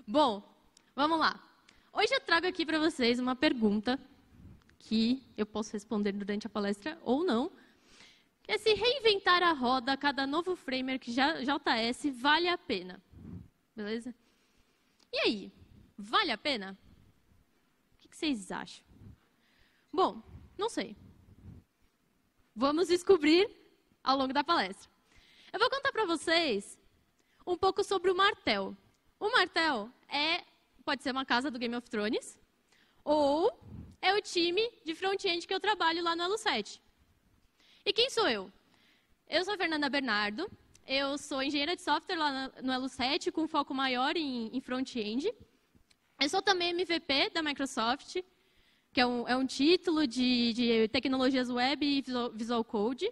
Bom, vamos lá. Hoje eu trago aqui para vocês uma pergunta que eu posso responder durante a palestra ou não. Que é se reinventar a roda a cada novo framework JS vale a pena. Beleza? E aí, vale a pena? O que vocês acham? Bom, não sei. Vamos descobrir ao longo da palestra. Eu vou contar para vocês um pouco sobre o Martel. O Martel pode ser uma casa do Game of Thrones, ou é o time de front-end que eu trabalho lá no Elo7. E quem sou eu? Eu sou a Fernanda Bernardo, eu sou engenheira de software lá no Elo7, com foco maior em front-end. Eu sou também MVP da Microsoft, que é um título de tecnologias web e Visual Code.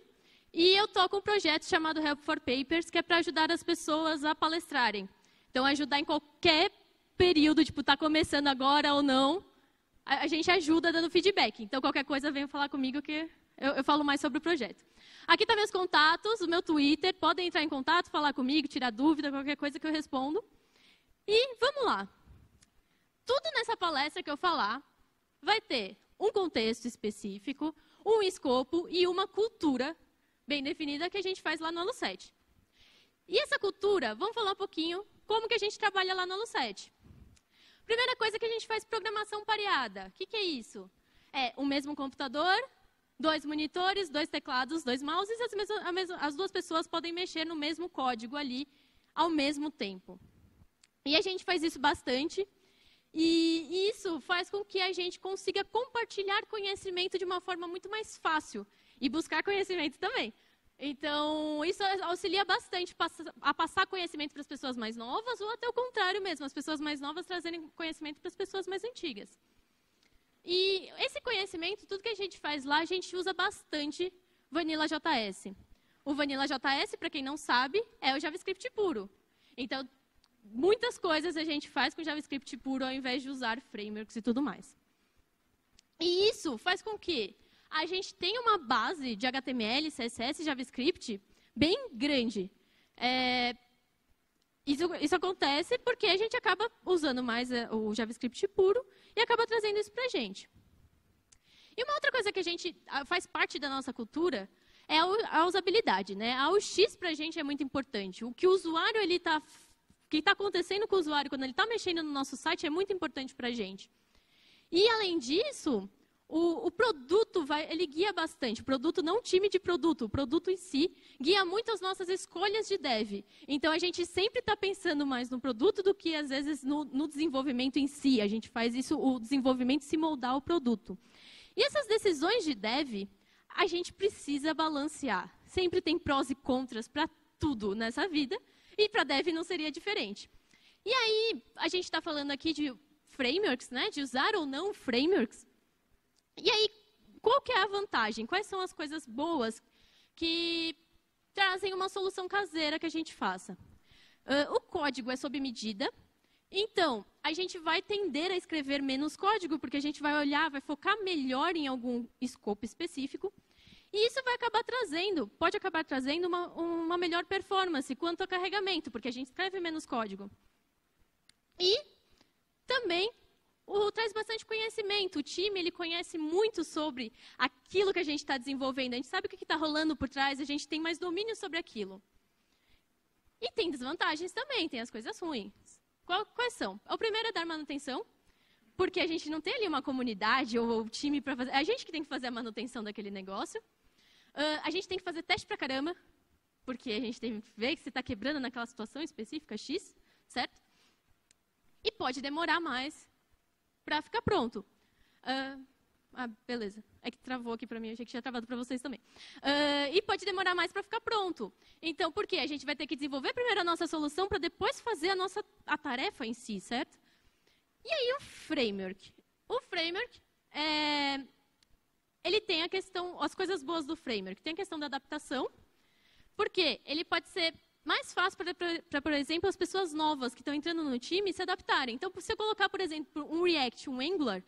E eu toco um projeto chamado Help for Papers, que é para ajudar as pessoas a palestrarem. Então, ajudar em qualquer período, tipo, tá começando agora ou não, a gente ajuda dando feedback. Então, qualquer coisa, venha falar comigo que eu falo mais sobre o projeto. Aqui estão meus contatos, o meu Twitter, podem entrar em contato, falar comigo, tirar dúvida, qualquer coisa que eu respondo. E vamos lá. Tudo nessa palestra que eu falar vai ter um contexto específico, um escopo e uma cultura bem definida que a gente faz lá no Elo7. E essa cultura, vamos falar um pouquinho como que a gente trabalha lá no Elo7. Primeira coisa que a gente faz programação pareada. O que é isso? É o mesmo computador, 2 monitores, 2 teclados, 2 mouses, as duas pessoas podem mexer no mesmo código ali ao mesmo tempo. E a gente faz isso bastante. E isso faz com que a gente consiga compartilhar conhecimento de uma forma muito mais fácil. E buscar conhecimento também. Então, isso auxilia bastante a passar conhecimento para as pessoas mais novas, ou até o contrário mesmo, as pessoas mais novas trazerem conhecimento para as pessoas mais antigas. E esse conhecimento, tudo que a gente faz lá, a gente usa bastante Vanilla JS. O Vanilla JS, para quem não sabe, é o JavaScript puro. Então, muitas coisas a gente faz com JavaScript puro, ao invés de usar frameworks e tudo mais. E isso faz com que a gente tenha uma base de HTML, CSS e JavaScript bem grande. Isso acontece porque a gente acaba usando mais o JavaScript puro e acaba trazendo isso para a gente. E uma outra coisa que a gente faz parte da nossa cultura é a usabilidade, né? A UX para a gente é muito importante. O que o usuário que está acontecendo com o usuário quando ele está mexendo no nosso site é muito importante para a gente. E além disso, o produto ele guia bastante. O produto, não o time de produto, o produto em si guia muito as nossas escolhas de dev. Então, a gente sempre está pensando mais no produto do que, às vezes, no desenvolvimento em si. A gente faz isso, o desenvolvimento se moldar ao produto. E essas decisões de dev, a gente precisa balancear. Sempre tem prós e contras para tudo nessa vida, e para dev não seria diferente. E aí, a gente está falando aqui de frameworks, né? De usar ou não frameworks. E aí, qual que é a vantagem? Quais são as coisas boas que trazem uma solução caseira que a gente faça? O código é sob medida, então a gente vai tender a escrever menos código, porque a gente vai olhar, vai focar melhor em algum escopo específico, e isso pode acabar trazendo uma melhor performance quanto ao carregamento, porque a gente escreve menos código. E também traz bastante conhecimento. O time ele conhece muito sobre aquilo que a gente está desenvolvendo. A gente sabe o que está rolando por trás, a gente tem mais domínio sobre aquilo. E tem desvantagens também, tem as coisas ruins. Quais são? O primeiro é dar manutenção, porque a gente não tem ali uma comunidade ou o time para fazer. É a gente que tem que fazer a manutenção daquele negócio. A gente tem que fazer teste pra caramba, porque a gente tem que ver que você está quebrando naquela situação específica X, certo? E pode demorar mais para ficar pronto. Beleza. É que travou aqui para mim, achei que tinha travado para vocês também. E pode demorar mais para ficar pronto. Então, por quê? A gente vai ter que desenvolver primeiro a nossa solução para depois fazer a tarefa em si, certo? E aí o framework. O framework, ele tem as coisas boas do framework. Tem a questão da adaptação, porque ele pode ser mais fácil para, por exemplo, as pessoas novas que estão entrando no time se adaptarem. Então, se eu colocar, por exemplo, um React, um Angular,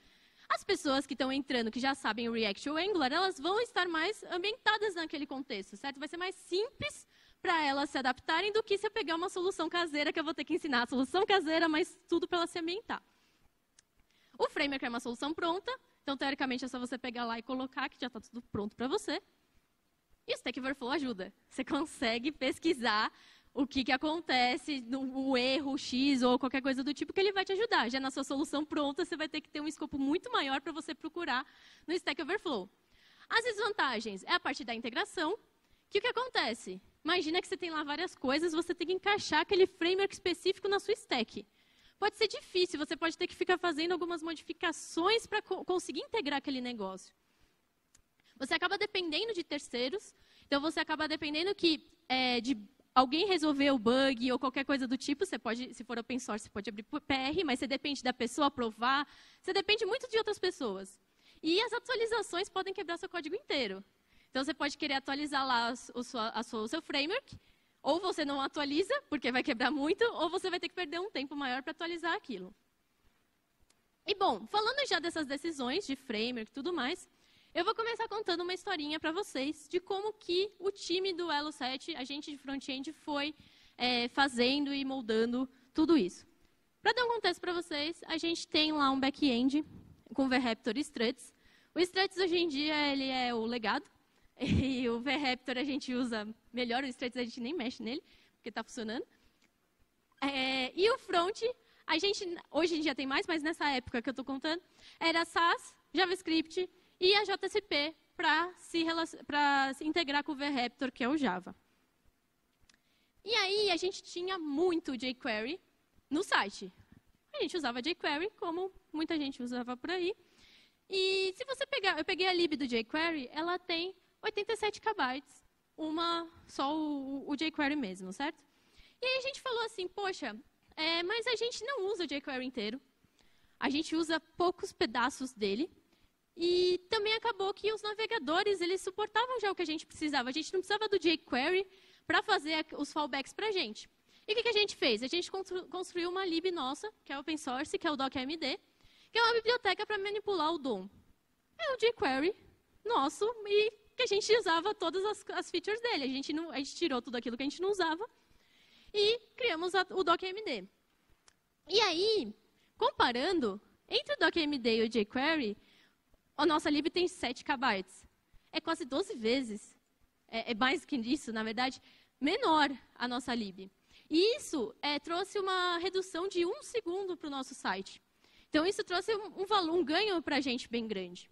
as pessoas que estão entrando, que já sabem o React ou o Angular, elas vão estar mais ambientadas naquele contexto, certo? Vai ser mais simples para elas se adaptarem do que se eu pegar uma solução caseira, que eu vou ter que ensinar a solução caseira, mas tudo para ela se ambientar. O Framework é uma solução pronta, então, teoricamente, é só você pegar lá e colocar, que já está tudo pronto para você. E o Stack Overflow ajuda. Você consegue pesquisar o que acontece, o erro X ou qualquer coisa do tipo, que ele vai te ajudar. Já na sua solução pronta, você vai ter que ter um escopo muito maior para você procurar no Stack Overflow. As desvantagens é a parte da integração, que o que acontece? Imagina que você tem lá várias coisas, você tem que encaixar aquele framework específico na sua stack. Pode ser difícil, você pode ter que ficar fazendo algumas modificações para conseguir integrar aquele negócio. Você acaba dependendo de terceiros, então você acaba dependendo de alguém resolver o bug ou qualquer coisa do tipo. Você pode, se for open source, você pode abrir PR, mas você depende da pessoa aprovar, você depende muito de outras pessoas. E as atualizações podem quebrar seu código inteiro. Então você pode querer atualizar lá o seu framework, ou você não atualiza, porque vai quebrar muito, ou você vai ter que perder um tempo maior para atualizar aquilo. E bom, falando já dessas decisões de framework e tudo mais, eu vou começar contando uma historinha para vocês de como que o time do Elo 7, a gente de front-end, foi fazendo e moldando tudo isso. Para dar um contexto para vocês, a gente tem lá um back-end com VRaptor e Struts. O Struts, hoje em dia, ele é o legado. E o VRaptor a gente usa melhor, o Struts a gente nem mexe nele, porque está funcionando. E o front, a gente, hoje em dia tem mais, mas nessa época que eu estou contando, era SAS, JavaScript e a JSP para se integrar com o VRaptor, que é o Java. E aí a gente tinha muito jQuery no site. A gente usava jQuery, como muita gente usava por aí. E se você pegar, eu peguei a lib do jQuery, ela tem 87 KB, só o jQuery mesmo, certo? E aí a gente falou assim, poxa, mas a gente não usa o jQuery inteiro. A gente usa poucos pedaços dele. E também acabou que os navegadores, eles suportavam já o que a gente precisava. A gente não precisava do jQuery para fazer os fallbacks para a gente. E o que a gente fez? A gente construiu uma lib nossa, que é open source, que é o DocMD, que é uma biblioteca para manipular o DOM. É o jQuery nosso e que a gente usava todas as features dele. A gente tirou tudo aquilo que a gente não usava e criamos o DocMD. E aí, comparando, entre o DocMD e o jQuery, a nossa lib tem 7 KB. É quase 12 vezes, é mais que isso, na verdade, menor a nossa lib. E isso trouxe uma redução de 1 segundo para o nosso site. Então, isso trouxe um ganho para a gente bem grande.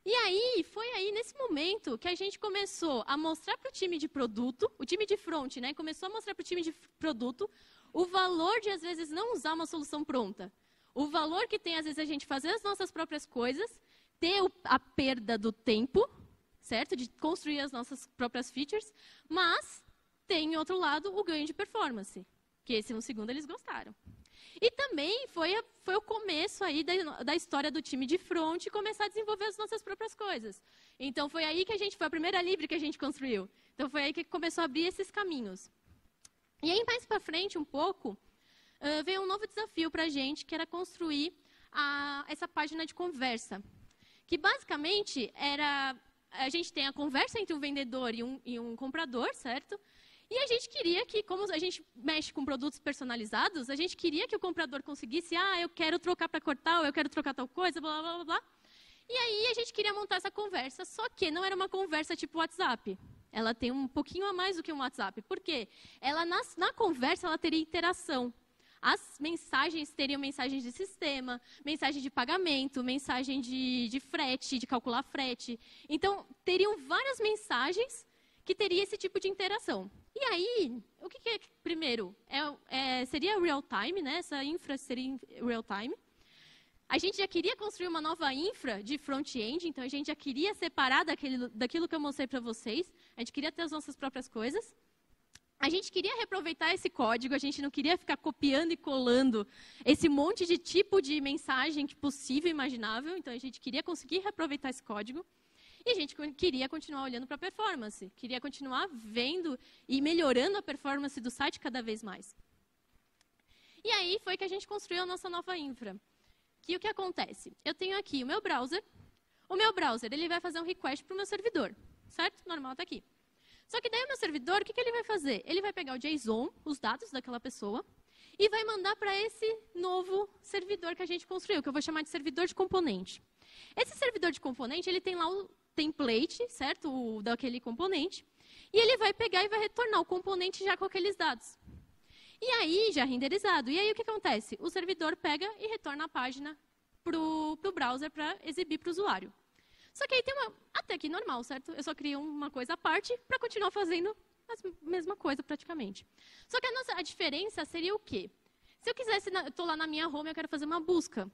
E aí, foi aí, nesse momento, que a gente começou a mostrar para o time de produto, o time de front, né, começou a mostrar para o time de produto o valor de, às vezes, não usar uma solução pronta. O valor que tem, às vezes, a gente fazer as nossas próprias coisas, ter a perda do tempo, certo? De construir as nossas próprias features, mas tem, em outro lado, o ganho de performance, que esse 1 segundo eles gostaram. E também foi o começo aí da história do time de front começar a desenvolver as nossas próprias coisas. Então, foi aí que foi a primeira lib que a gente construiu. Então, foi aí que começou a abrir esses caminhos. E aí, mais para frente, um pouco, veio um novo desafio para a gente, que era construir essa página de conversa. Que, basicamente, a gente tem a conversa entre um vendedor e um comprador, certo? E a gente queria que, como a gente mexe com produtos personalizados, a gente queria que o comprador conseguisse, eu quero trocar para cortar, ou eu quero trocar tal coisa, blá, blá, blá, blá. E aí a gente queria montar essa conversa, só que não era uma conversa tipo WhatsApp. Ela tem um pouquinho a mais do que um WhatsApp. Por quê? Ela, na conversa, ela teria interação. As mensagens teriam mensagens de sistema, mensagem de pagamento, mensagem de frete, de calcular frete. Então, teriam várias mensagens que teria esse tipo de interação. E aí, o que é, primeiro, seria real-time, né? Essa infra seria real-time. A gente já queria construir uma nova infra de front-end, então a gente já queria separar daquilo que eu mostrei para vocês. A gente queria ter as nossas próprias coisas. A gente queria reaproveitar esse código, a gente não queria ficar copiando e colando esse monte de tipo de mensagem possível e imaginável, então a gente queria conseguir reaproveitar esse código. E a gente queria continuar olhando para a performance, queria continuar vendo e melhorando a performance do site cada vez mais. E aí foi que a gente construiu a nossa nova infra. Que o que acontece? Eu tenho aqui o meu browser ele vai fazer um request para o meu servidor, certo? Normal, está aqui. Só que daí o meu servidor, o que ele vai fazer? Ele vai pegar o JSON, os dados daquela pessoa, e vai mandar para esse novo servidor que a gente construiu, que eu vou chamar de servidor de componente. Esse servidor de componente, ele tem lá o template, certo? Daquele componente, e ele vai pegar e vai retornar o componente já com aqueles dados. E aí, já renderizado. E aí, o que acontece? O servidor pega e retorna a página para o browser para exibir para o usuário. Só que aí tem até aqui normal, certo? Eu só crio uma coisa à parte para continuar fazendo a mesma coisa praticamente. Só que a diferença seria o quê? Se eu quisesse, eu estou lá na minha home, eu quero fazer uma busca.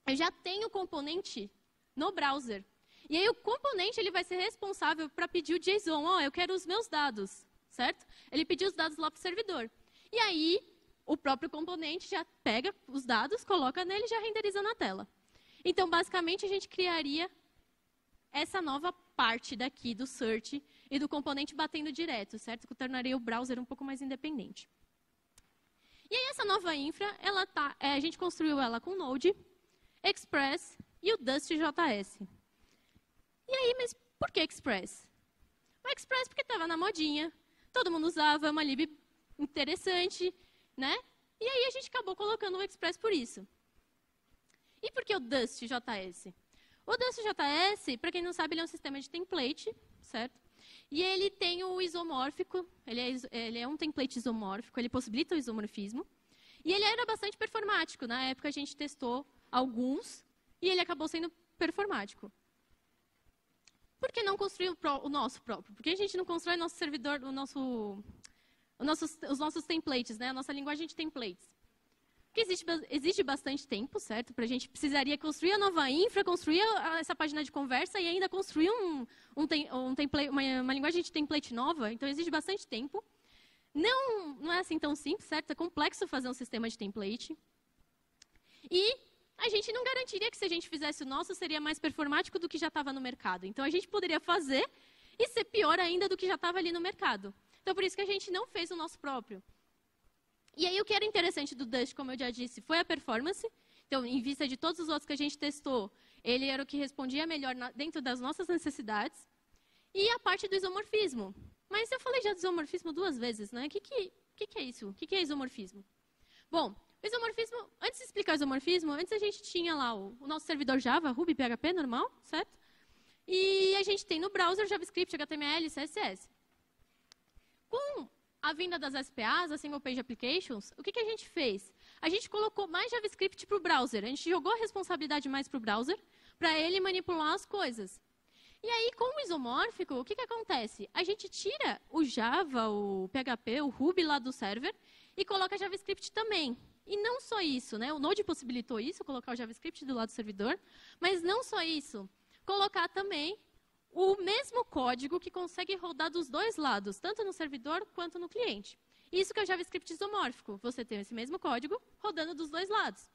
Eu já tenho o componente no browser. E aí o componente ele vai ser responsável para pedir o JSON. Eu quero os meus dados, certo? Ele pediu os dados lá para o servidor. E aí o próprio componente já pega os dados, coloca nele e já renderiza na tela. Então, basicamente, a gente criaria essa nova parte daqui do search e do componente batendo direto, certo? Que tornaria o browser um pouco mais independente. E aí essa nova infra, a gente construiu ela com Node, Express e o Dust.js. E aí, mas por que Express? O Express porque estava na modinha, todo mundo usava, é uma lib interessante, né? E aí a gente acabou colocando o Express por isso. E por que o Dust.js? O Dust.js, para quem não sabe, ele é um sistema de template, certo? E ele tem o isomórfico, ele é um template isomórfico, ele possibilita o isomorfismo. E ele era bastante performático. Na época a gente testou alguns e ele acabou sendo performático. Por que não construir o nosso próprio? Por que a gente não constrói nosso servidor, os nossos templates, né? A nossa linguagem de templates? Porque exige bastante tempo, certo? Para a gente precisaria construir a nova infra, construir essa página de conversa e ainda construir uma linguagem de template nova. Então, exige bastante tempo. Não é assim tão simples, certo? É complexo fazer um sistema de template. E a gente não garantiria que se a gente fizesse o nosso, seria mais performático do que já estava no mercado. Então, a gente poderia fazer e ser pior ainda do que já estava ali no mercado. Então, por isso que a gente não fez o nosso próprio. E aí, o que era interessante do Dust, como eu já disse, foi a performance. Então, em vista de todos os outros que a gente testou, ele era o que respondia melhor dentro das nossas necessidades. E a parte do isomorfismo. Mas eu falei já do isomorfismo 2 vezes, né? O que é isso? O que é isomorfismo? Bom, o isomorfismo, antes de explicar o isomorfismo, antes a gente tinha lá o nosso servidor Java, Ruby, PHP, normal, certo? E a gente tem no browser JavaScript, HTML, CSS. Com a vinda das SPAs, as Single Page Applications, o que a gente fez? A gente colocou mais JavaScript para o browser. A gente jogou a responsabilidade mais para o browser, para ele manipular as coisas. E aí, com o isomórfico, o que acontece? A gente tira o Java, o PHP, o Ruby lá do server e coloca JavaScript também. E não só isso, né? O Node possibilitou isso, colocar o JavaScript do lado do servidor, mas não só isso, colocar também o mesmo código que consegue rodar dos dois lados, tanto no servidor quanto no cliente. Isso que é o JavaScript isomórfico. Você tem esse mesmo código rodando dos dois lados.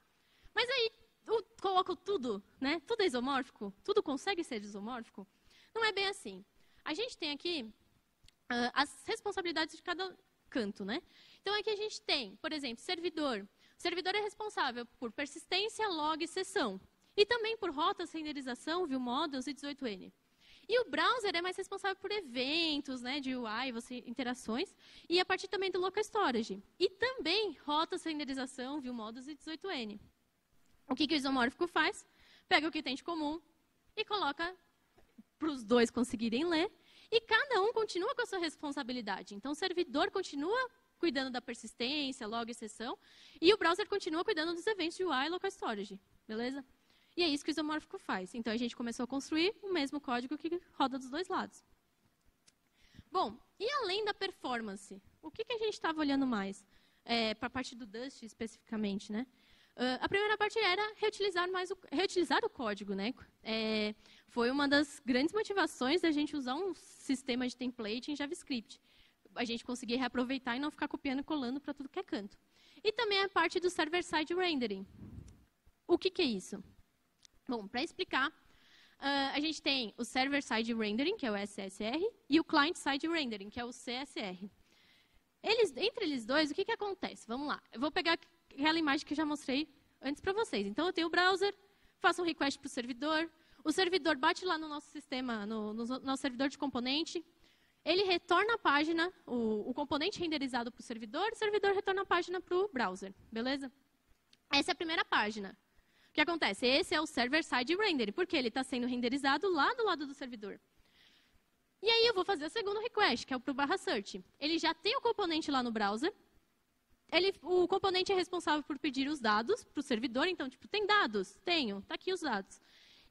Mas aí, eu coloco tudo, né? Tudo é isomórfico? Tudo consegue ser isomórfico? Não é bem assim. A gente tem aqui as responsabilidades de cada canto, né? Então, aqui a gente tem, por exemplo, servidor. O servidor é responsável por persistência, log e sessão. E também por rotas, renderização, view models e 18N. E o browser é mais responsável por eventos, né, de UI, interações, e a partir também do local storage. E também rotas, renderização, view models e 18N. O que o isomórfico faz? Pega o que tem de comum e coloca para os dois conseguirem ler, e cada um continua com a sua responsabilidade. Então, o servidor continua cuidando da persistência, log e sessão, e o browser continua cuidando dos eventos de UI e local storage. Beleza? E é isso que o isomórfico faz. Então, a gente começou a construir o mesmo código que roda dos dois lados. Bom, e além da performance, o que a gente estava olhando mais? Para a parte do Dust, especificamente, né? A primeira parte era reutilizar o código, né? Foi uma das grandes motivações da gente usar um sistema de template em JavaScript. A gente conseguir reaproveitar e não ficar copiando e colando para tudo que é canto. E também a parte do server-side rendering. O que é isso? Bom, para explicar, a gente tem o Server-Side Rendering, que é o SSR, e o Client-Side Rendering, que é o CSR. Entre eles dois, o que acontece? Vamos lá. Eu vou pegar aquela imagem que eu já mostrei antes para vocês. Então, eu tenho o browser, faço um request para o servidor bate lá no nosso sistema, no nosso servidor de componente, ele retorna a página, o componente renderizado para o servidor retorna a página para o browser, beleza? Essa é a primeira página. O que acontece? Esse é o server-side rendering, porque ele está sendo renderizado lá do lado do servidor. E aí eu vou fazer o segundo request, que é o para o /search. Ele já tem o componente lá no browser. O componente é responsável por pedir os dados para o servidor. Então, tipo, tem dados? Tenho, está aqui os dados.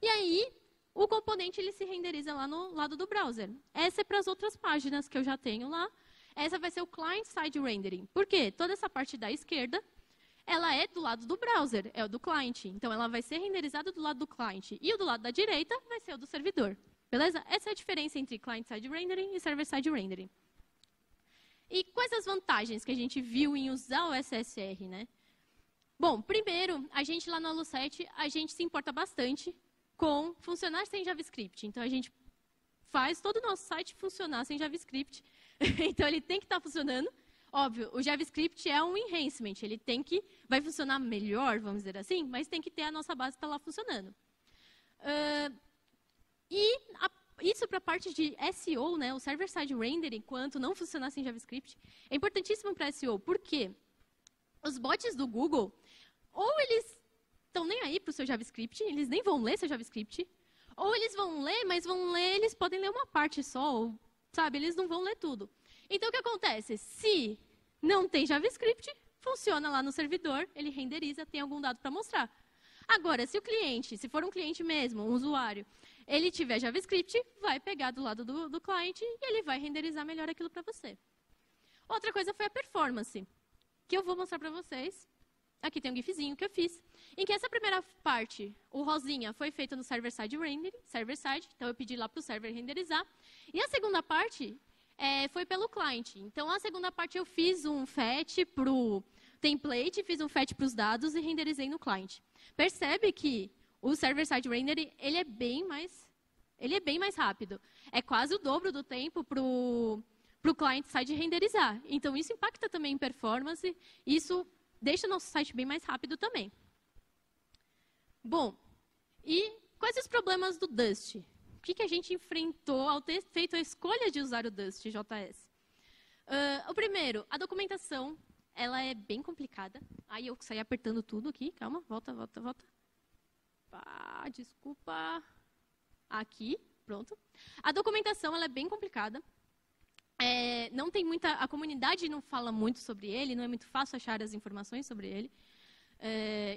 E aí, o componente ele se renderiza lá no lado do browser. Essa é para as outras páginas que eu já tenho lá. Essa vai ser o client-side rendering. Por quê? Toda essa parte da esquerda, ela é do lado do browser, é o do cliente. Então, ela vai ser renderizada do lado do cliente. E o do lado da direita vai ser o do servidor. Beleza? Essa é a diferença entre client-side rendering e server-side rendering. E quais as vantagens que a gente viu em usar o SSR, né? Bom, primeiro, a gente lá no Alu7, a gente se importa bastante com funcionar sem JavaScript. Então, a gente faz todo o nosso site funcionar sem JavaScript. Então, ele tem que estar funcionando. Óbvio, o JavaScript é um enhancement. Ele vai funcionar melhor, vamos dizer assim, mas tem que ter a nossa base estar lá funcionando. Isso para a parte de SEO, né, o server-side rendering, enquanto não funcionar sem JavaScript, é importantíssimo para SEO. Por quê? Os bots do Google, ou eles estão nem aí para o seu JavaScript, eles nem vão ler seu JavaScript, ou eles vão ler, mas eles podem ler uma parte só, ou, sabe, eles não vão ler tudo. Então, o que acontece? Se não tem JavaScript, funciona lá no servidor, ele renderiza, tem algum dado para mostrar. Agora, se for um cliente mesmo, um usuário, ele tiver JavaScript, vai pegar do lado do cliente e ele vai renderizar melhor aquilo para você. Outra coisa foi a performance, que eu vou mostrar para vocês. Aqui tem um gifzinho que eu fiz, em que essa primeira parte, o rosinha, foi feito no server-side rendering, server-side, então eu pedi lá para o server renderizar. E a segunda parte foi pelo cliente. Então, a segunda parte eu fiz um fetch para o template, fiz um fetch para os dados e renderizei no cliente. Percebe que o server-side rendering ele é bem mais rápido. É quase o dobro do tempo para o client-side renderizar. Então, isso impacta também em performance. Isso deixa o nosso site bem mais rápido também. Bom, e quais os problemas do Dust? O que a gente enfrentou ao ter feito a escolha de usar o Dust JS? O primeiro, a documentação. Ela é bem complicada. Aí eu saí apertando tudo aqui. Calma, volta. Desculpa. Aqui, pronto. A documentação ela é bem complicada. Não tem muita. A comunidade não fala muito sobre ele, não é muito fácil achar as informações sobre ele.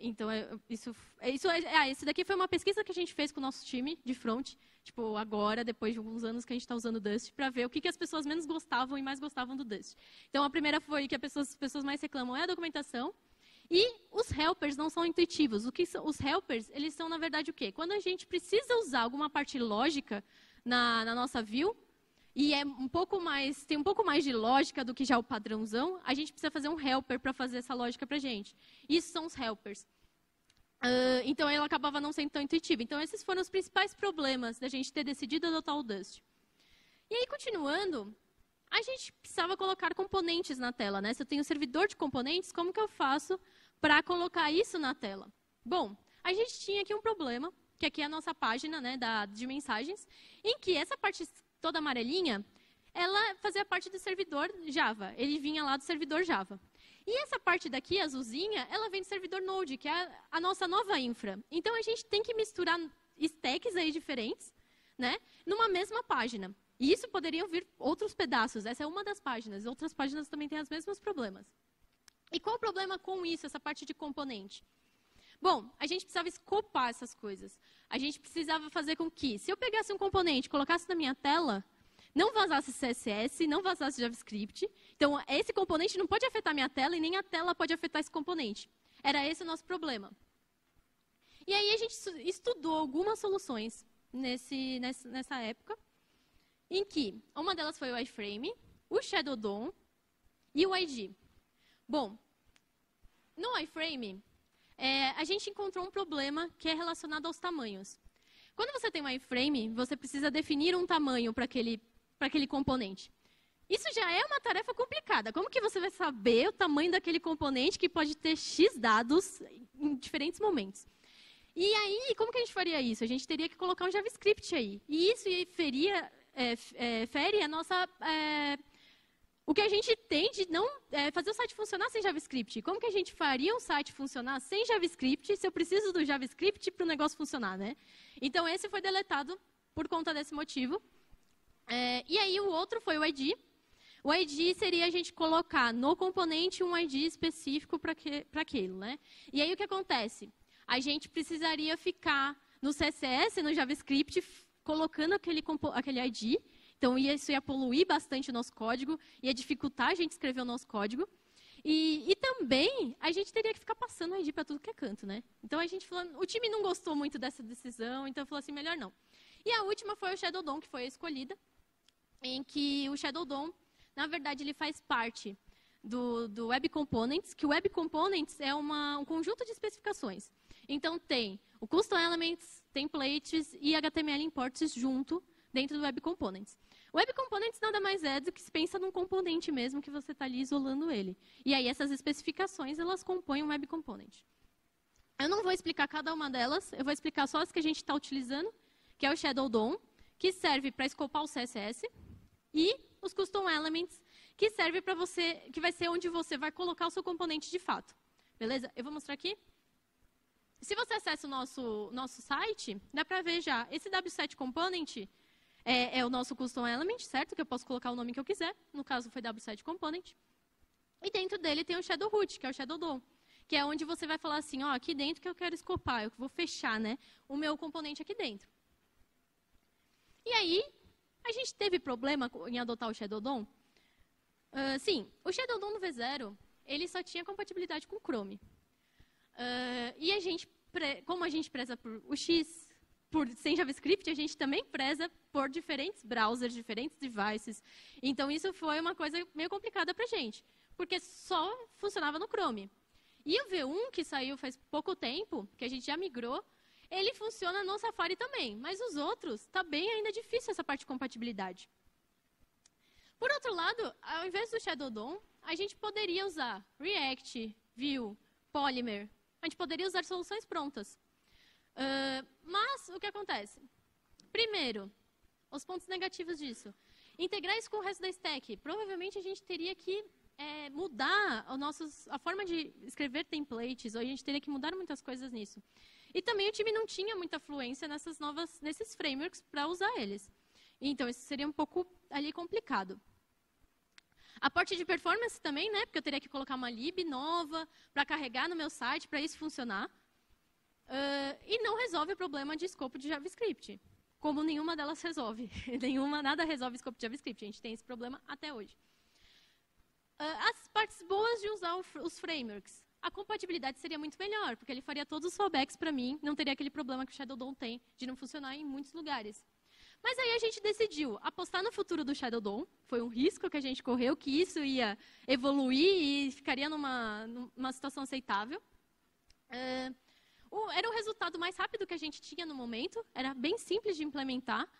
Então, esse daqui foi uma pesquisa que a gente fez com o nosso time de front, tipo, agora, depois de alguns anos que a gente está usando o Dust, para ver o que as pessoas menos gostavam e mais gostavam do Dust. Então, a primeira foi que as pessoas mais reclamam é a documentação. E os helpers não são intuitivos. Os helpers, eles são, na verdade, o quê? Quando a gente precisa usar alguma parte lógica na nossa view, e tem um pouco mais de lógica do que já o padrãozão, a gente precisa fazer um helper para fazer essa lógica para a gente. Isso são os helpers. Então, ela acabava não sendo tão intuitiva. Então, esses foram os principais problemas da gente ter decidido adotar o Dust. E aí, continuando, a gente precisava colocar componentes na tela, né? Se eu tenho um servidor de componentes, como que eu faço para colocar isso na tela? Bom, a gente tinha aqui um problema, que aqui é a nossa página, né, de mensagens, em que essa parte toda amarelinha, ela fazia parte do servidor Java. Ele vinha lá do servidor Java. E essa parte daqui, azulzinha, ela vem do servidor Node, que é a nossa nova infra. Então, a gente tem que misturar stacks aí diferentes, né, numa mesma página. E isso poderiam vir outros pedaços. Essa é uma das páginas. Outras páginas também têm os mesmos problemas. E qual o problema com isso, essa parte de componente? Bom, a gente precisava escopar essas coisas. A gente precisava fazer com que, se eu pegasse um componente e colocasse na minha tela, não vazasse CSS, não vazasse JavaScript. Então, esse componente não pode afetar a minha tela e nem a tela pode afetar esse componente. Era esse o nosso problema. E aí, a gente estudou algumas soluções nessa época, em que uma delas foi o iframe, o Shadow DOM e o ID. Bom, no iframe, a gente encontrou um problema que é relacionado aos tamanhos. Quando você tem um iframe, você precisa definir um tamanho para aquele componente. Isso já é uma tarefa complicada. Como que você vai saber o tamanho daquele componente que pode ter X dados em diferentes momentos? E aí, como que a gente faria isso? A gente teria que colocar um JavaScript aí. E isso feria fere a nossa... o que a gente tem de não fazer o site funcionar sem JavaScript. Como que a gente faria um site funcionar sem JavaScript se eu preciso do JavaScript para o negócio funcionar, né? Então, esse foi deletado por conta desse motivo. E aí, o outro foi o ID. O ID seria a gente colocar no componente um ID específico para aquilo, né? E aí, o que acontece? A gente precisaria ficar no CSS, no JavaScript, colocando aquele ID. Então, isso ia poluir bastante o nosso código, ia dificultar a gente escrever o nosso código. E também, a gente teria que ficar passando o ID para tudo que é canto, né? Então, a gente falou, o time não gostou muito dessa decisão, então falou assim, melhor não. E a última foi o Shadow DOM, que foi a escolhida, em que o Shadow DOM, na verdade, ele faz parte do Web Components, que o Web Components é um conjunto de especificações. Então, tem o Custom Elements, Templates e HTML Imports junto dentro do Web Components. O Web Components nada mais é do que se pensa num componente mesmo que você está ali isolando ele. E aí, essas especificações, elas compõem um Web Component. Eu não vou explicar cada uma delas, eu vou explicar só as que a gente está utilizando, que é o Shadow DOM, que serve para escopar o CSS, e os Custom Elements, que serve para você, que vai ser onde você vai colocar o seu componente de fato. Beleza? Eu vou mostrar aqui. Se você acessa o nosso site, dá para ver já. Esse W7 Component é o nosso Custom Element, certo? Que eu posso colocar o nome que eu quiser. No caso, foi W7 Component. E dentro dele tem o Shadow Root, que é o Shadow DOM. Que é onde você vai falar assim, ó, aqui dentro que eu quero escopar, eu vou fechar, né, o meu componente aqui dentro. E aí, a gente teve problema em adotar o Shadow DOM? Sim, o Shadow DOM no V0, ele só tinha compatibilidade com o Chrome. E a gente, como a gente preza por UX, sem JavaScript, a gente também preza por diferentes browsers, diferentes devices. Então, isso foi uma coisa meio complicada para a gente, porque só funcionava no Chrome. E o V1, que saiu faz pouco tempo, que a gente já migrou, ele funciona no Safari também, mas os outros, está bem ainda difícil essa parte de compatibilidade. Por outro lado, ao invés do Shadow DOM, a gente poderia usar React, Vue, Polymer. A gente poderia usar soluções prontas. Mas o que acontece? Primeiro, os pontos negativos disso. Integrar isso com o resto da stack. Provavelmente a gente teria que mudar a forma de escrever templates, ou a gente teria que mudar muitas coisas nisso. E também o time não tinha muita fluência nesses frameworks para usar eles. Então, isso seria um pouco ali complicado. A parte de performance também, né? Porque eu teria que colocar uma lib nova para carregar no meu site, para isso funcionar. E não resolve o problema de escopo de JavaScript. Como nenhuma delas resolve. Nada resolve escopo de JavaScript. A gente tem esse problema até hoje. As partes boas de usar os frameworks. A compatibilidade seria muito melhor, porque ele faria todos os fallbacks para mim, não teria aquele problema que o Shadow DOM tem, de não funcionar em muitos lugares. Mas aí a gente decidiu apostar no futuro do Shadow DOM, foi um risco que a gente correu, que isso ia evoluir e ficaria numa situação aceitável. Era o resultado mais rápido que a gente tinha no momento, era bem simples de implementar,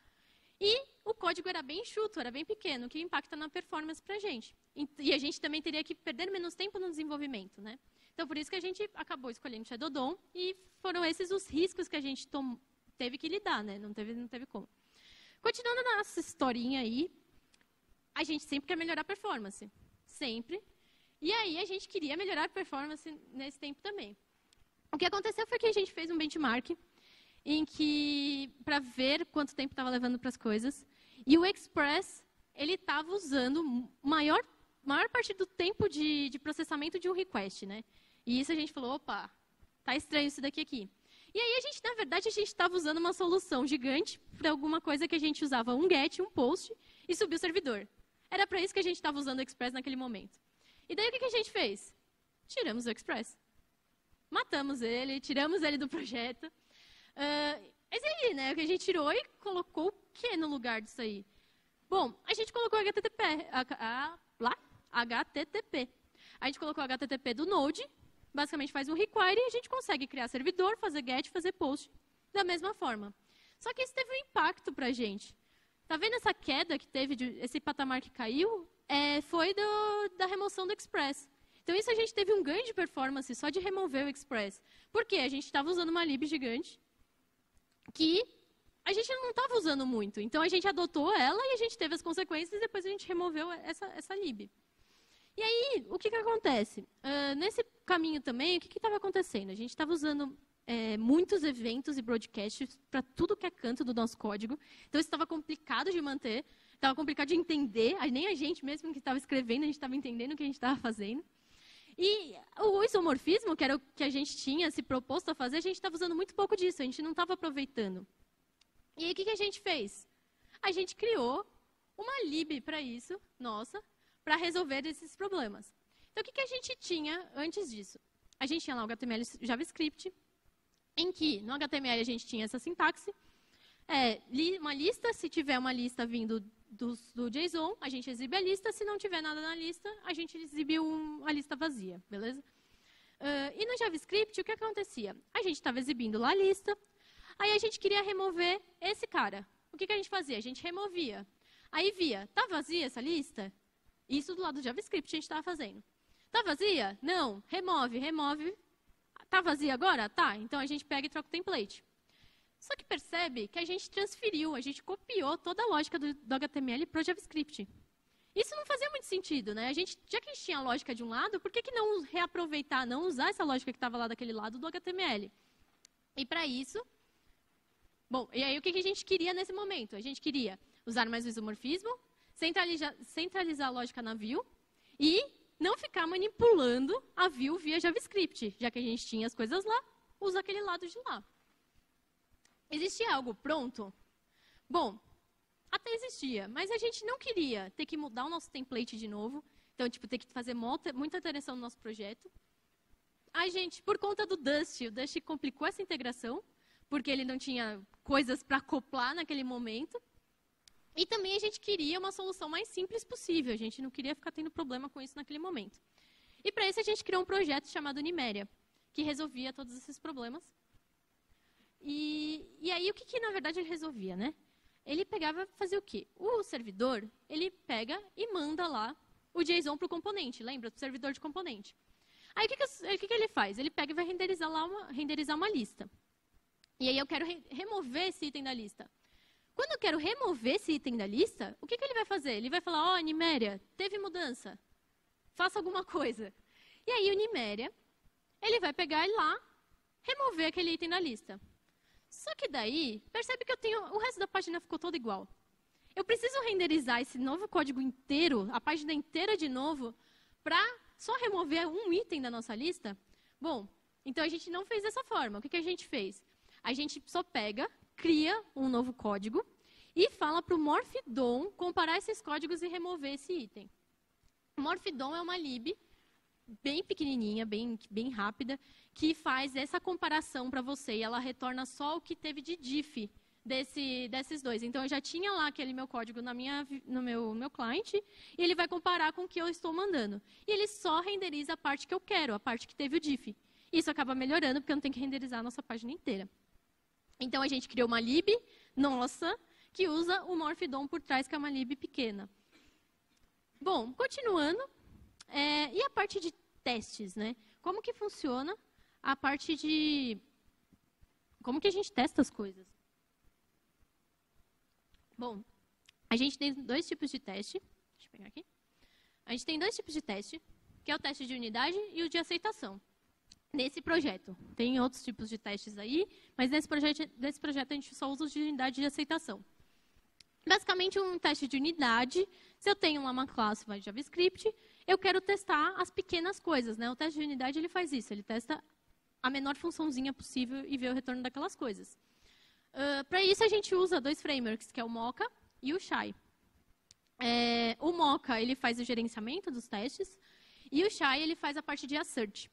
e o código era bem enxuto, era bem pequeno, o que impacta na performance para a gente. E a gente também teria que perder menos tempo no desenvolvimento, né? Então, por isso que a gente acabou escolhendo Shadow DOM e foram esses os riscos que a gente teve que lidar, né? Não teve como. Continuando na nossa historinha aí, a gente sempre quer melhorar a performance. Sempre. E aí, a gente queria melhorar a performance nesse tempo também. O que aconteceu foi que a gente fez um benchmark para ver quanto tempo estava levando para as coisas. E o Express, ele estava usando maior parte do tempo de processamento de um request, né? E isso a gente falou, opa, tá estranho isso daqui aqui. E aí, na verdade, a gente estava usando uma solução gigante para alguma coisa que a gente usava um get, um post e subir o servidor. Era para isso que a gente estava usando o Express naquele momento. E daí, o que a gente fez? Tiramos o Express. Matamos ele, tiramos ele do projeto. Mas aí, né, o que a gente tirou e colocou o que no lugar disso aí? Bom, a gente colocou HTTP. HTTP. A gente colocou HTTP do Node, basicamente faz um require e a gente consegue criar servidor, fazer get, fazer post da mesma forma. Só que isso teve um impacto para a gente. Tá vendo essa queda que teve, esse patamar que caiu? Foi da remoção do Express. Então, isso a gente teve um ganho de performance só de remover o Express. Por quê? A gente estava usando uma lib gigante que a gente não estava usando muito. Então, a gente adotou ela e a gente teve as consequências e depois a gente removeu essa lib. E aí, o que acontece? Nesse caminho também, o que estava acontecendo? A gente estava usando muitos eventos e broadcasts para tudo que é canto do nosso código. Então, isso estava complicado de manter, estava complicado de entender. Nem a gente mesmo que estava escrevendo, a gente estava entendendo o que a gente estava fazendo. E o isomorfismo, que era o que a gente tinha se proposto a fazer, a gente estava usando muito pouco disso, a gente não estava aproveitando. E aí, o que a gente fez? A gente criou uma lib para isso, nossa, para resolver esses problemas. Então, o que a gente tinha antes disso? A gente tinha lá o HTML e JavaScript, em que no HTML a gente tinha essa sintaxe, uma lista, se tiver uma lista vindo do JSON, a gente exibe a lista, se não tiver nada na lista, a gente exibe a lista vazia, beleza? E no JavaScript, o que acontecia? A gente estava exibindo lá a lista, aí a gente queria remover esse cara. O que a gente fazia? A gente removia. Aí via, tá vazia essa lista? Isso do lado do JavaScript a gente estava fazendo. Tá vazia? Não. Remove. Tá vazia agora? Tá. Então a gente pega e troca o template. Só que percebe que a gente transferiu, a gente copiou toda a lógica do HTML para o JavaScript. Isso não fazia muito sentido, né? Já que a gente tinha a lógica de um lado, por que não reaproveitar, não usar essa lógica que estava lá daquele lado do HTML? E para isso... Bom, e aí o que a gente queria nesse momento? A gente queria usar mais o isomorfismo, centralizar a lógica na view e não ficar manipulando a view via JavaScript. Já que a gente tinha as coisas lá, usa aquele lado de lá. Existia algo pronto? Bom, até existia, mas a gente não queria ter que mudar o nosso template de novo. Então, ter que fazer muita alteração no nosso projeto. A gente, por conta do Dust, o Dust complicou essa integração, porque ele não tinha coisas para acoplar naquele momento. E também a gente queria uma solução mais simples possível. A gente não queria ficar tendo problema com isso naquele momento. E para isso a gente criou um projeto chamado Nimeria, que resolvia todos esses problemas. E aí o que na verdade ele resolvia, né? Ele pegava e fazia o quê? O servidor, ele pega e manda lá o JSON para o componente, lembra? Para o servidor de componente. Aí o que ele faz? Ele pega e vai renderizar uma lista. E aí eu quero remover esse item da lista. Quando eu quero remover esse item da lista, o que ele vai fazer? Ele vai falar, Nimeria, teve mudança, faça alguma coisa. E aí o Nimeria, ele vai pegar e lá, remover aquele item da lista. Só que daí, percebe que o resto da página ficou toda igual. Eu preciso renderizar esse novo código inteiro, a página inteira de novo, para só remover um item da nossa lista? Bom, então a gente não fez dessa forma. O que a gente fez? A gente só pega, cria um novo código e fala para o Morph-DOM comparar esses códigos e remover esse item. O Morph-DOM é uma lib bem pequenininha, bem rápida, que faz essa comparação para você e ela retorna só o que teve de diff desses dois. Então, eu já tinha lá aquele meu código no meu client e ele vai comparar com o que eu estou mandando. E ele só renderiza a parte que eu quero, a parte que teve o diff. Isso acaba melhorando, porque eu não tenho que renderizar a nossa página inteira. Então, a gente criou uma lib nossa, que usa o Morph-DOM por trás, que é uma lib pequena. Bom, continuando. E a parte de testes, né? Como que funciona a parte de... Como que a gente testa as coisas? Bom, a gente tem dois tipos de teste. Deixa eu pegar aqui. A gente tem dois tipos de teste, que é o teste de unidade e o de aceitação. Nesse projeto. Tem outros tipos de testes aí, mas nesse projeto a gente só usa os de unidade e de aceitação. Basicamente, um teste de unidade, se eu tenho lá uma classe de JavaScript, eu quero testar as pequenas coisas, né? O teste de unidade ele faz isso, ele testa a menor funçãozinha possível e vê o retorno daquelas coisas. Para isso, a gente usa dois frameworks, que é o Mocha e o Chai. O Mocha ele faz o gerenciamento dos testes e o Chai ele faz a parte de assert.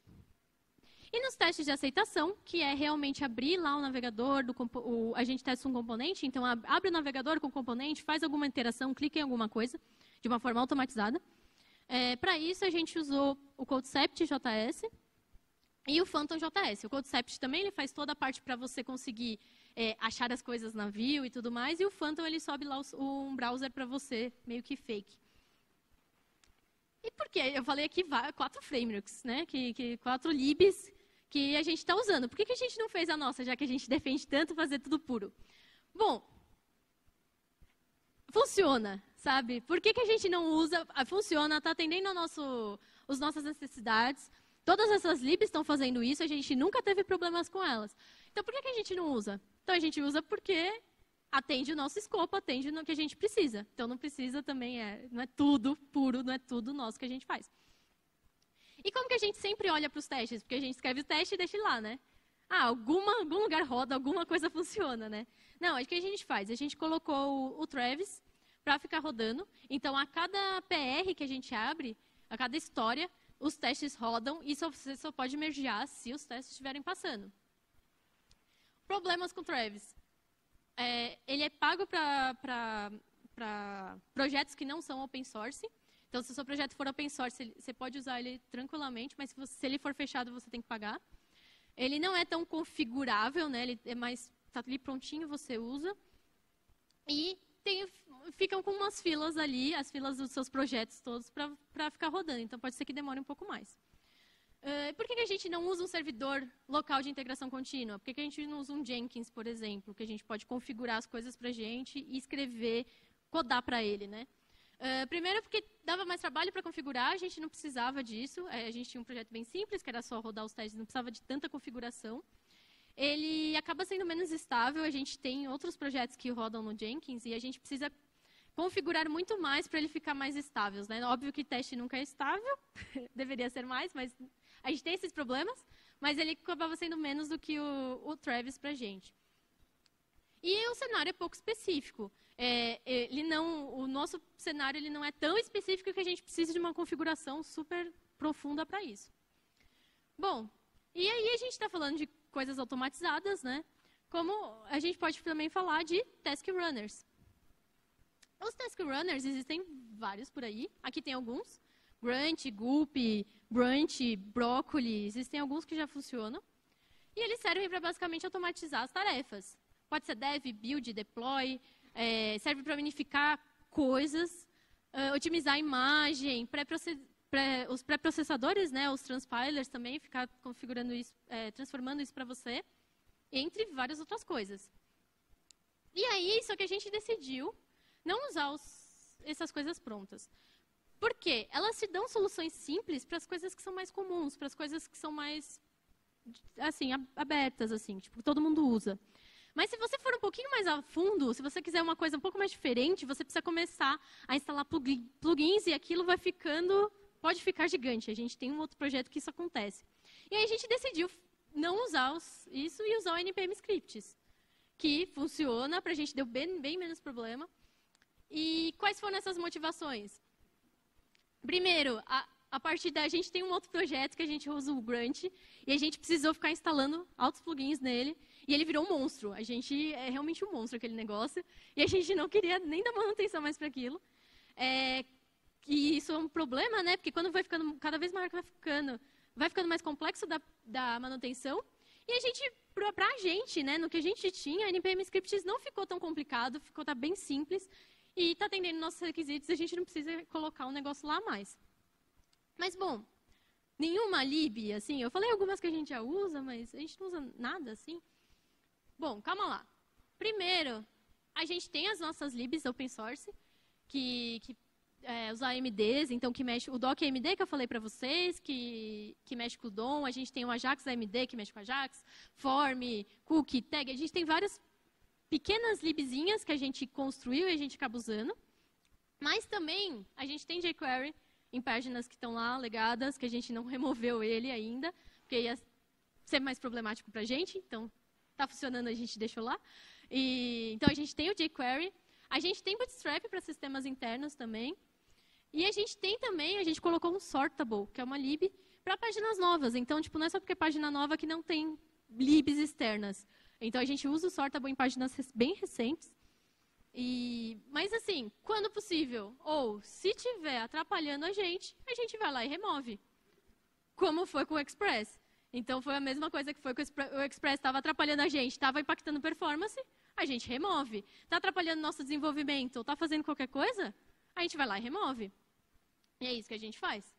E nos testes de aceitação, que é realmente abrir lá o navegador, a gente testa um componente, então abre o navegador com o componente, faz alguma interação, clica em alguma coisa, de uma forma automatizada. Para isso, a gente usou o Concept JS e o Phantom JS. O Concept também ele faz toda a parte para você conseguir achar as coisas na view e tudo mais, e o Phantom ele sobe lá um browser para você, meio que fake. E por quê? Eu falei aqui 4 frameworks, né? 4 libs que a gente está usando. Por que a gente não fez a nossa, já que a gente defende tanto fazer tudo puro? Bom, funciona, sabe? Por que a gente não usa? Funciona, está atendendo as nossas necessidades. Todas essas libs estão fazendo isso, a gente nunca teve problemas com elas. Então, por que a gente não usa? Então, a gente usa porque atende o nosso escopo, atende no que a gente precisa. Então, não precisa também, não é tudo puro, não é tudo nosso que a gente faz. E como que a gente sempre olha para os testes? Porque a gente escreve o teste e deixa ele lá, né? Algum lugar roda, alguma coisa funciona, né? Não, o que a gente faz? A gente colocou o Travis para ficar rodando. Então, a cada PR que a gente abre, a cada história, os testes rodam e você só pode mergear se os testes estiverem passando. Problemas com o Travis. Ele é pago para projetos que não são open source. Então, se o seu projeto for open source, você pode usar ele tranquilamente, mas se ele for fechado, você tem que pagar. Ele não é tão configurável, né? Ele é mais, está ali prontinho, você usa. E ficam com umas filas ali, as filas dos seus projetos todos, para ficar rodando. Então, pode ser que demore um pouco mais. Por que a gente não usa um servidor local de integração contínua? Por que a gente não usa um Jenkins, por exemplo, que a gente pode configurar as coisas para a gente e escrever, codar para ele, né? Primeiro, porque dava mais trabalho para configurar, a gente não precisava disso. A gente tinha um projeto bem simples, que era só rodar os testes, não precisava de tanta configuração. Ele acaba sendo menos estável, a gente tem outros projetos que rodam no Jenkins e a gente precisa configurar muito mais para ele ficar mais estável, né? Óbvio que teste nunca é estável, deveria ser mais, mas a gente tem esses problemas, mas ele acabava sendo menos do que o Travis para a gente. E o cenário é pouco específico. O nosso cenário ele não é tão específico que a gente precisa de uma configuração super profunda para isso. Bom, e aí a gente está falando de coisas automatizadas, né? Como a gente pode também falar de task runners. Os task runners existem vários por aí. Aqui tem alguns. Grunt, Gulp, Brunch, Broccoli. Existem alguns que já funcionam. E eles servem para basicamente automatizar as tarefas. Pode ser dev, build, deploy. Serve para unificar coisas, otimizar a imagem, os pré-processadores, né, os transpilers também, ficar configurando isso, transformando isso para você, entre várias outras coisas. E aí, só que a gente decidiu não usar essas coisas prontas. Por quê? Elas te dão soluções simples para as coisas que são mais comuns, para as coisas que são mais assim, abertas, assim, tipo, todo mundo usa. Mas se você for um pouquinho mais a fundo, se você quiser uma coisa um pouco mais diferente, você precisa começar a instalar plugins e aquilo vai ficando, pode ficar gigante. A gente tem um outro projeto que isso acontece. E aí a gente decidiu não usar isso e usar o NPM Scripts, que funciona, para a gente deu bem menos problema. E quais foram essas motivações? Primeiro, a partir daí a gente tem um outro projeto que a gente usa o Grunt, e a gente precisou ficar instalando altos plugins nele, e ele virou um monstro. A gente é realmente um monstro aquele negócio, e a gente não queria nem dar manutenção mais para aquilo. E isso é um problema, né? Porque quando vai ficando cada vez maior, vai ficando mais complexo da manutenção. E a gente, para a gente, né, no que a gente tinha, a NPM Scripts não ficou tão complicado, tá bem simples, e está atendendo nossos requisitos, a gente não precisa colocar um negócio lá mais. Mas, bom, nenhuma lib, assim, eu falei algumas que a gente já usa, mas a gente não usa nada, assim. Bom, calma lá. Primeiro, a gente tem as nossas libs open source, os AMDs, então que mexe o Doc AMD que eu falei para vocês, que mexe com o DOM, a gente tem o Ajax AMD que mexe com o Ajax, Form, Cookie, Tag, a gente tem várias pequenas libzinhas que a gente construiu e a gente acaba usando, mas também a gente tem jQuery em páginas que estão lá legadas, que a gente não removeu ele ainda, porque ia ser mais problemático para a gente, então está funcionando, a gente deixou lá. Então a gente tem o jQuery, a gente tem Bootstrap para sistemas internos também, e a gente tem também, a gente colocou um Sortable, que é uma lib para páginas novas. Então, tipo, não é só porque é página nova que não tem libs externas. Então, a gente usa o Sortable em páginas bem recentes. Mas, assim, quando possível, ou se estiver atrapalhando a gente vai lá e remove. Como foi com o Express. Então, foi a mesma coisa que foi com o Express. Estava atrapalhando a gente, estava impactando performance, a gente remove. Está atrapalhando nosso desenvolvimento, ou está fazendo qualquer coisa, a gente vai lá e remove. E é isso que a gente faz.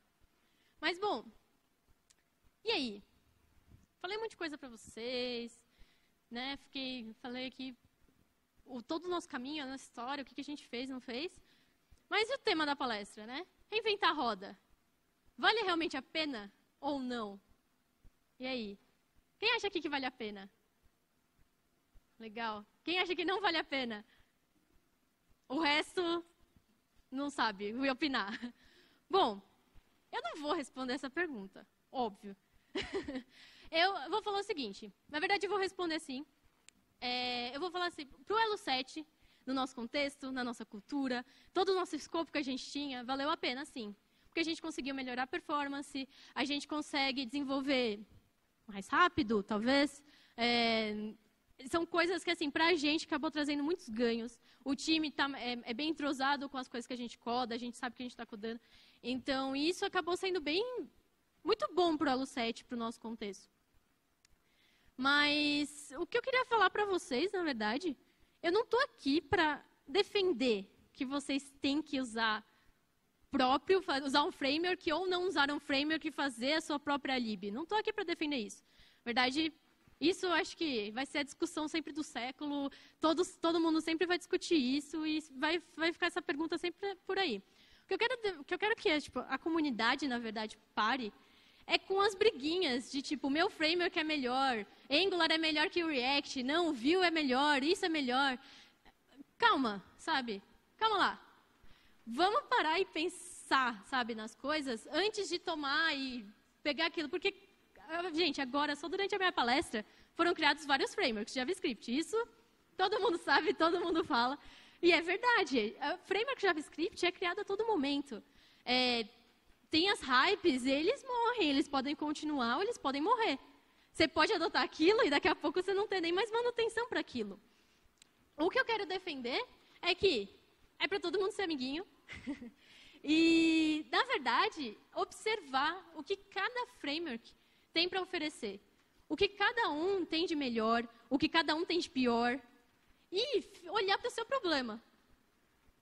Mas, bom, e aí? Falei um monte de coisa para vocês, né? Falei aqui todo o nosso caminho, a nossa história, o que a gente fez, não fez. Mas e o tema da palestra, né? Reinventar a roda. Vale realmente a pena ou não? E aí? Quem acha aqui que vale a pena? Legal. Quem acha que não vale a pena? O resto não sabe, vai opinar. Bom, eu não vou responder essa pergunta, óbvio. Eu vou falar o seguinte, na verdade eu vou responder assim. Eu vou falar assim, para o Elo 7, no nosso contexto, na nossa cultura, todo o nosso escopo que a gente tinha, valeu a pena sim. Porque a gente conseguiu melhorar a performance, a gente consegue desenvolver mais rápido, talvez. São coisas que, assim, para a gente, acabou trazendo muitos ganhos. O time é bem entrosado com as coisas que a gente coda, a gente sabe que a gente está codando. Então, isso acabou sendo muito bom para o Elo 7, para o nosso contexto. Mas o que eu queria falar para vocês, na verdade, eu não estou aqui para defender que vocês têm que usar um framework ou não usar um framework e fazer a sua própria lib. Não estou aqui para defender isso. Na verdade, isso eu acho que vai ser a discussão sempre do século. Todo mundo sempre vai discutir isso e vai ficar essa pergunta sempre por aí. O que eu quero que tipo, a comunidade, na verdade, pare é com as briguinhas de tipo, meu framework é melhor, Angular é melhor que o React, não, o Vue é melhor, isso é melhor. Calma, sabe? Calma lá. Vamos parar e pensar, sabe, nas coisas antes de tomar e pegar aquilo. Porque, gente, agora, só durante a minha palestra, foram criados vários frameworks de JavaScript. Isso todo mundo sabe, todo mundo fala. E é verdade. O framework JavaScript é criado a todo momento. Tem as hypes, eles morrem, eles podem continuar ou eles podem morrer. Você pode adotar aquilo e daqui a pouco você não tem nem mais manutenção para aquilo. O que eu quero defender é que é para todo mundo ser amiguinho. E, na verdade, observar o que cada framework tem para oferecer. O que cada um tem de melhor, o que cada um tem de pior. E olhar para o seu problema.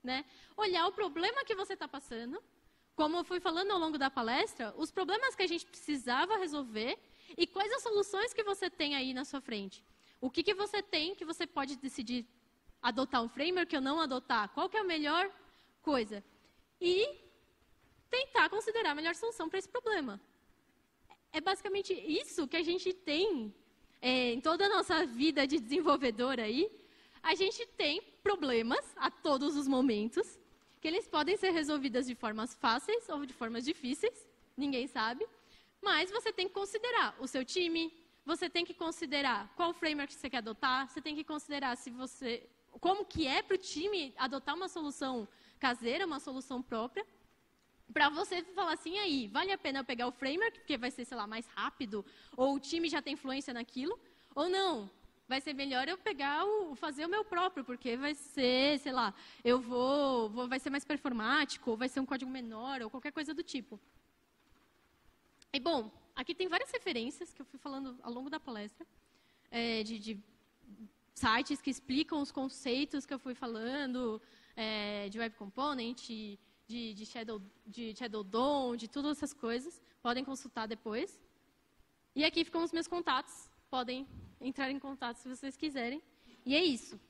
Né? Olhar o problema que você está passando. Como eu fui falando ao longo da palestra, os problemas que a gente precisava resolver e quais as soluções que você tem aí na sua frente. O que você tem que você pode decidir adotar um framework ou não adotar? Qual que é a melhor coisa? E tentar considerar a melhor solução para esse problema. É basicamente isso que a gente tem em toda a nossa vida de desenvolvedor aí. A gente tem problemas a todos os momentos, que eles podem ser resolvidos de formas fáceis ou de formas difíceis, ninguém sabe. Mas você tem que considerar o seu time, você tem que considerar qual framework você quer adotar, você tem que considerar como que é para o time adotar uma solução caseira, uma solução própria, para você falar assim, aí, vale a pena eu pegar o framework, porque vai ser, sei lá, mais rápido, ou o time já tem influência naquilo, ou não, vai ser melhor eu fazer o meu próprio, porque vai ser, sei lá, vai ser mais performático, ou vai ser um código menor, ou qualquer coisa do tipo. E, bom, aqui tem várias referências que eu fui falando ao longo da palestra, de sites que explicam os conceitos que eu fui falando, de Web Component, de Shadow DOM, de todas essas coisas. Podem consultar depois. E aqui ficam os meus contatos. Podem entrar em contato se vocês quiserem. E é isso.